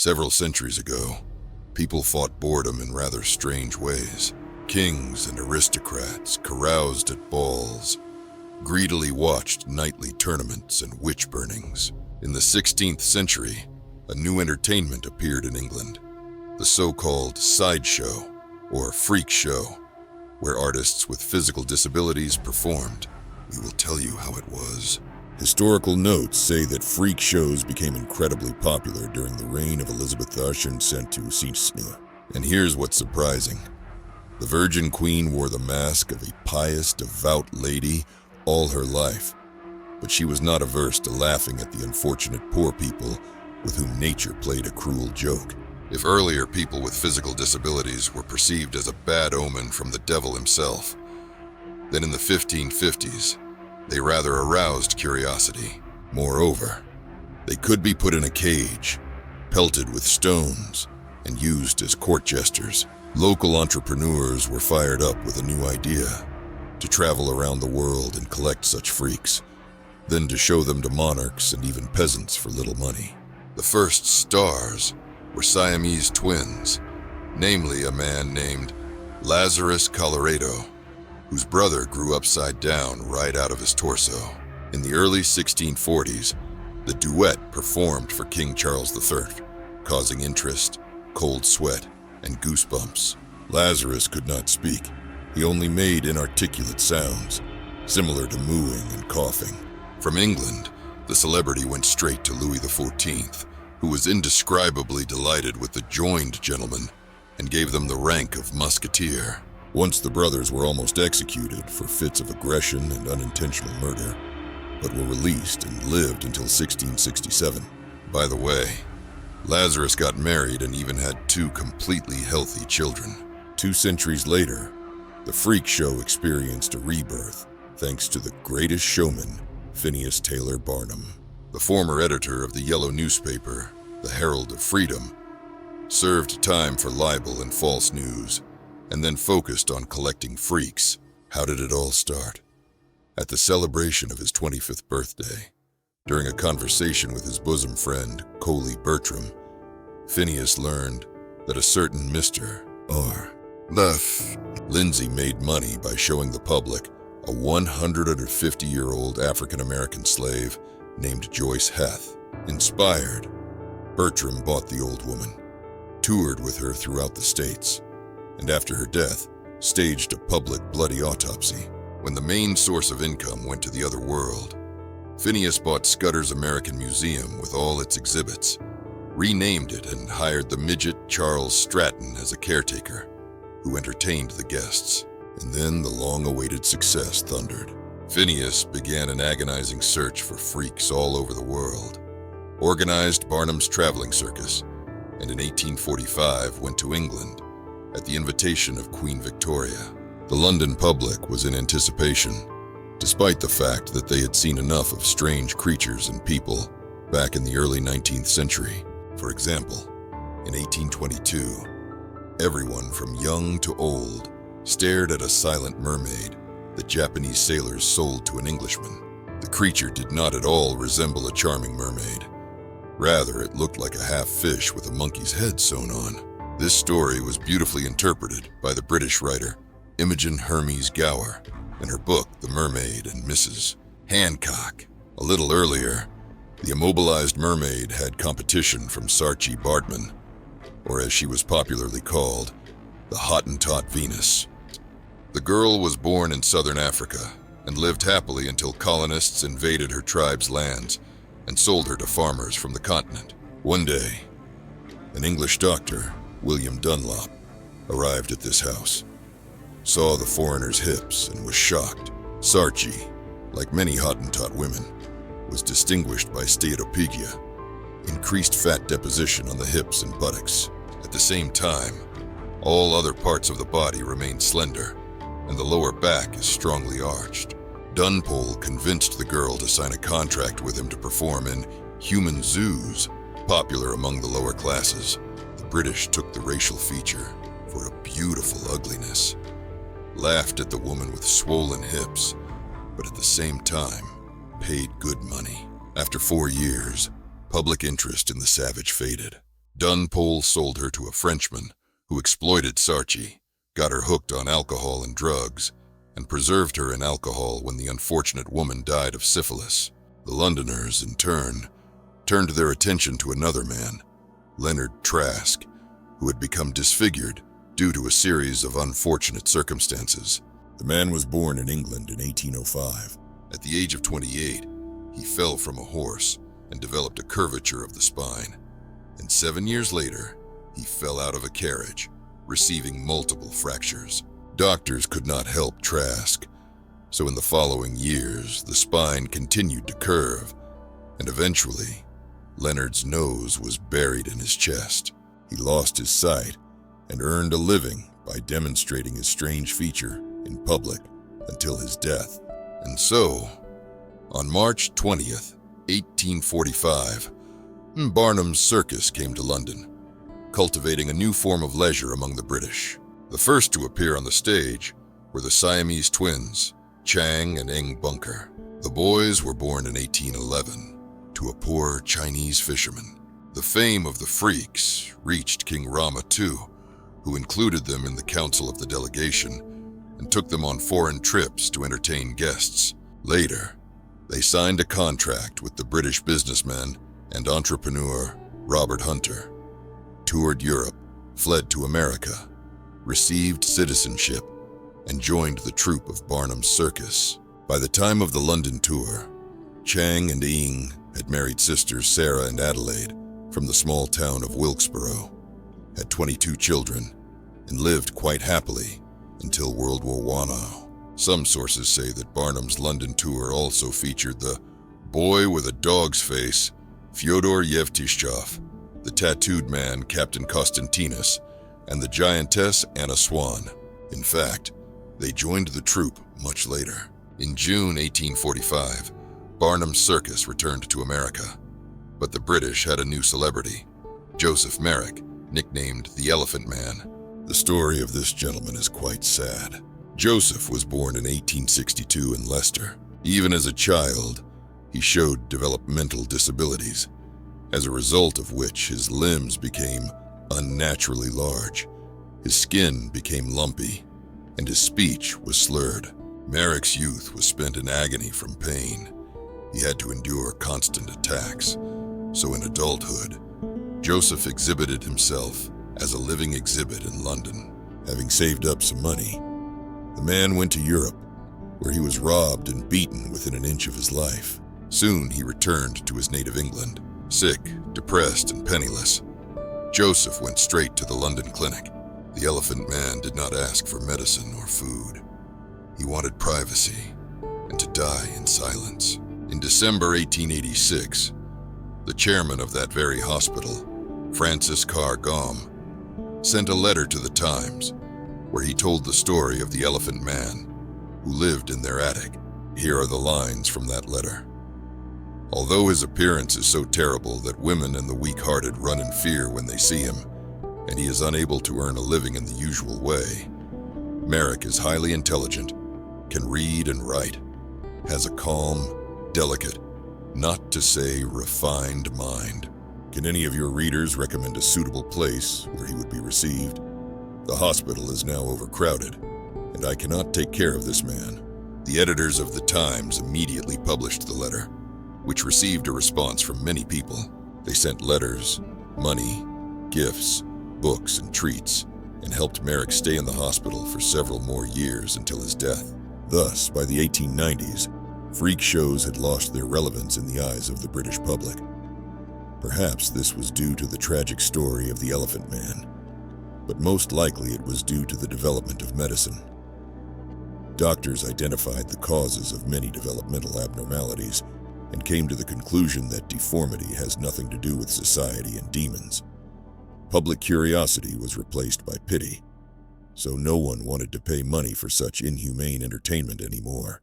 Several centuries ago, people fought boredom in rather strange ways. Kings and aristocrats caroused at balls, greedily watched nightly tournaments and witch burnings. In the 16th century, a new entertainment appeared in England, the so-called sideshow, or freak show, where artists with physical disabilities performed. We will tell you how it was. Historical notes say that freak shows became incredibly popular during the reign of Elizabeth II. And here's what's surprising. The Virgin Queen wore the mask of a pious, devout lady all her life, but she was not averse to laughing at the unfortunate poor people with whom nature played a cruel joke. If earlier people with physical disabilities were perceived as a bad omen from the devil himself, then in the 1550s, they rather aroused curiosity. Moreover, they could be put in a cage, pelted with stones, and used as court jesters. Local entrepreneurs were fired up with a new idea: to travel around the world and collect such freaks, then to show them to monarchs and even peasants for little money. The first stars were Siamese twins, namely a man named Lazarus Colorado, whose brother grew upside down right out of his torso. In the early 1640s, the duet performed for King Charles III, causing interest, cold sweat, and goosebumps. Lazarus could not speak. He only made inarticulate sounds, similar to mooing and coughing. From England, the celebrity went straight to Louis XIV, who was indescribably delighted with the joined gentlemen and gave them the rank of musketeer. Once the brothers were almost executed for fits of aggression and unintentional murder, but were released and lived until 1667. By the way, Lazarus got married and even had 2 completely healthy children. 2 centuries later, the freak show experienced a rebirth thanks to the greatest showman, Phineas Taylor Barnum. The former editor of the yellow newspaper, the Herald of Freedom, served time for libel and false news, and then focused on collecting freaks. How did it all start? At the celebration of his 25th birthday, during a conversation with his bosom friend, Coley Bertram, Phineas learned that a certain Mr. R. Lindsay made money by showing the public a 150-year-old African-American slave named Joyce Heth. Inspired, Bertram bought the old woman, toured with her throughout the states, and after her death, staged a public bloody autopsy. When the main source of income went to the other world, Phineas bought Scudder's American Museum with all its exhibits, renamed it, and hired the midget Charles Stratton as a caretaker, who entertained the guests. And then the long-awaited success thundered. Phineas began an agonizing search for freaks all over the world, organized Barnum's traveling circus, and in 1845 went to England at the invitation of Queen Victoria. The London public was in anticipation, despite the fact that they had seen enough of strange creatures and people back in the early 19th century. For example, in 1822, everyone from young to old stared at a silent mermaid that Japanese sailors sold to an Englishman. The creature did not at all resemble a charming mermaid. Rather, it looked like a half fish with a monkey's head sewn on. This story was beautifully interpreted by the British writer Imogen Hermes Gower in her book The Mermaid and Mrs. Hancock. A little earlier, the immobilized mermaid had competition from Saartjie Baartman, or as she was popularly called, the Hottentot Venus. The girl was born in southern Africa and lived happily until colonists invaded her tribe's lands and sold her to farmers from the continent. One day, an English doctor, William Dunlop, arrived at this house, saw the foreigner's hips, and was shocked. Saartjie, like many Hottentot women, was distinguished by steatopygia, increased fat deposition on the hips and buttocks. At the same time, all other parts of the body remained slender, and the lower back is strongly arched. Dunpole convinced the girl to sign a contract with him to perform in human zoos, popular among the lower classes. The British took the racial feature for a beautiful ugliness, laughed at the woman with swollen hips, but at the same time, paid good money. After 4 years, public interest in the savage faded. Dunpole sold her to a Frenchman who exploited Cirque, got her hooked on alcohol and drugs, and preserved her in alcohol when the unfortunate woman died of syphilis. The Londoners, in turn, turned their attention to another man, Leonard Trask, who had become disfigured due to a series of unfortunate circumstances. The man was born in England in 1805. At the age of 28, he fell from a horse and developed a curvature of the spine. And 7 years later, he fell out of a carriage, receiving multiple fractures. Doctors could not help Trask, so in the following years, the spine continued to curve, and eventually, Leonard's nose was buried in his chest. He lost his sight and earned a living by demonstrating his strange feature in public until his death. And so, on March 20th, 1845, Barnum's Circus came to London, cultivating a new form of leisure among the British. The first to appear on the stage were the Siamese twins, Chang and Eng Bunker. The boys were born in 1811 to a poor Chinese fisherman. The fame of the freaks reached King Rama II, who included them in the council of the delegation and took them on foreign trips to entertain guests. Later, they signed a contract with the British businessman and entrepreneur Robert Hunter, toured Europe, fled to America, received citizenship, and joined the troupe of Barnum's Circus. By the time of the London tour, Chang and Eng had married sisters Sarah and Adelaide from the small town of Wilkesboro, had 22 children, and lived quite happily until World War I. Some sources say that Barnum's London tour also featured the boy with a dog's face, Fyodor Yevtushov, the tattooed man, Captain Constantinus, and the giantess Anna Swan. In fact, they joined the troupe much later. In June 1845, Barnum's Circus returned to America, but the British had a new celebrity, Joseph Merrick, nicknamed the Elephant Man. The story of this gentleman is quite sad. Joseph was born in 1862 in Leicester. Even as a child, he showed developmental disabilities, as a result of which his limbs became unnaturally large, his skin became lumpy, and his speech was slurred. Merrick's youth was spent in agony from pain. He had to endure constant attacks, so in adulthood, Joseph exhibited himself as a living exhibit in London. Having saved up some money, the man went to Europe, where he was robbed and beaten within an inch of his life. Soon he returned to his native England. Sick, depressed, and penniless, Joseph went straight to the London clinic. The Elephant Man did not ask for medicine or food. He wanted privacy and to die in silence. In December 1886, the chairman of that very hospital, Francis Carr Gomm, sent a letter to the Times where he told the story of the Elephant Man who lived in their attic. Here are the lines from that letter. Although his appearance is so terrible that women and the weak-hearted run in fear when they see him, and he is unable to earn a living in the usual way, Merrick is highly intelligent, can read and write, has a calm, delicate, not to say refined mind. Can any of your readers recommend a suitable place where he would be received? The hospital is now overcrowded, and I cannot take care of this man. The editors of the Times immediately published the letter, which received a response from many people. They sent letters, money, gifts, books, and treats, and helped Merrick stay in the hospital for several more years until his death. Thus, by the 1890s, freak shows had lost their relevance in the eyes of the British public. Perhaps this was due to the tragic story of the Elephant Man, but most likely it was due to the development of medicine. Doctors identified the causes of many developmental abnormalities and came to the conclusion that deformity has nothing to do with society and demons. Public curiosity was replaced by pity, so no one wanted to pay money for such inhumane entertainment anymore.